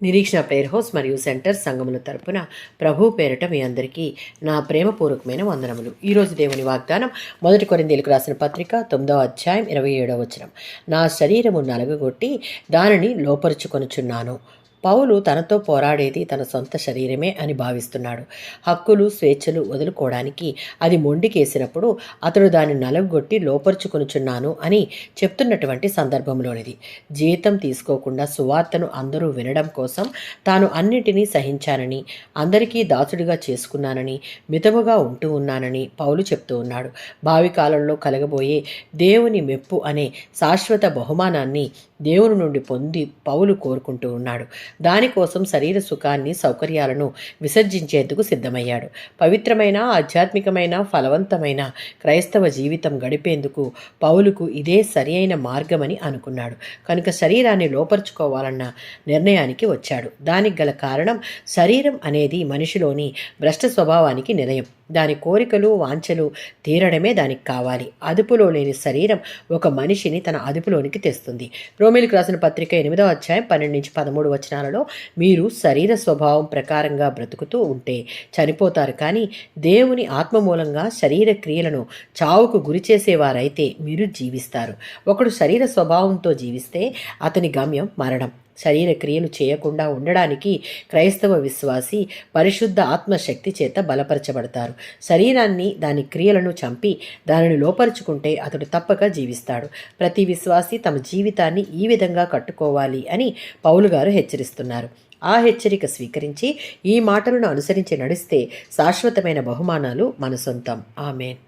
నిరీక్షణ prayer house మరియు centre సంఘముల తరపున ప్రభు పేరిట మీ అందరికీ నా ప్రేమపూర్వకమైన వందనములు. ఈరోజు దేవుని వాగ్దానం 1 కొరింథీయులకు రాసిన పత్రిక 9వ అధ్యాయం 27వ వచనం. నా శరీరము నలగగొట్టి దానిని లోపరుచుకొనుచున్నాను. పౌలు తనతో పోరాడేది తన సొంత శరీరమే అని భావిస్తున్నాడు. హక్కులు స్వేచ్ఛలు వదులుకోవడానికి అది మొండికేసినప్పుడు అతడు దాన్ని నలగొట్టి లోపరుచుకొనుచున్నాను అని చెప్తున్నటువంటి సందర్భంలోనిది. జీతం తీసుకోకుండా సువార్తను అందరూ వినడం కోసం తాను అన్నిటినీ సహించానని, అందరికీ దాసుడిగా చేసుకున్నానని, మితముగా ఉంటూ ఉన్నానని పౌలు చెప్తూ ఉన్నాడు. భావి కాలంలో కలగబోయే దేవుని మెప్పు అనే శాశ్వత బహుమానాన్ని దేవుని నుండి పొంది పౌలు కోరుకుంటూ ఉన్నాడు. దానికోసం శరీర సుఖాన్ని, సౌకర్యాలను విసర్జించేందుకు సిద్ధమయ్యాడు. పవిత్రమైన, ఆధ్యాత్మికమైన, ఫలవంతమైన క్రైస్తవ జీవితం గడిపేందుకు పౌలుకు ఇదే సరి అయిన మార్గమని అనుకున్నాడు. కనుక శరీరాన్ని లోపరుచుకోవాలన్న నిర్ణయానికి వచ్చాడు. దానికి గల కారణం, శరీరం అనేది మనిషిలోని భ్రష్ట స్వభావానికి నిలయం. దాని కోరికలు, వాంఛలు తీరడమే దానికి కావాలి. అదుపులో లేని శరీరం ఒక మనిషిని తన అదుపులోనికి తెస్తుంది. రోమీయులకు రాసిన పత్రిక 8వ అధ్యాయం 12-13 వచనాలలో, మీరు శరీర స్వభావం ప్రకారంగా బ్రతుకుతూ ఉంటే చనిపోతారు, కానీ దేవుని ఆత్మ మూలంగా శరీర క్రియలను చావుకు గురి చేసేవారైతే మీరు జీవిస్తారు. ఒకడు శరీర స్వభావంతో జీవిస్తే అతని గమ్యం మరణం. శరీర క్రియలు చేయకుండా ఉండడానికి క్రైస్తవ విశ్వాసి పరిశుద్ధ ఆత్మశక్తి చేత బలపరచబడతారు. శరీరాన్ని, దాని క్రియలను చంపి దానిని లోపరుచుకుంటే అతడు తప్పక జీవిస్తాడు. ప్రతి విశ్వాసి తమ జీవితాన్ని ఈ విధంగా కట్టుకోవాలి అని పౌలు గారు హెచ్చరిస్తున్నారు. ఆ హెచ్చరిక స్వీకరించి ఈ మాటలను అనుసరించి నడిస్తే శాశ్వతమైన బహుమానాలు మన సొంతం. ఆమేన్.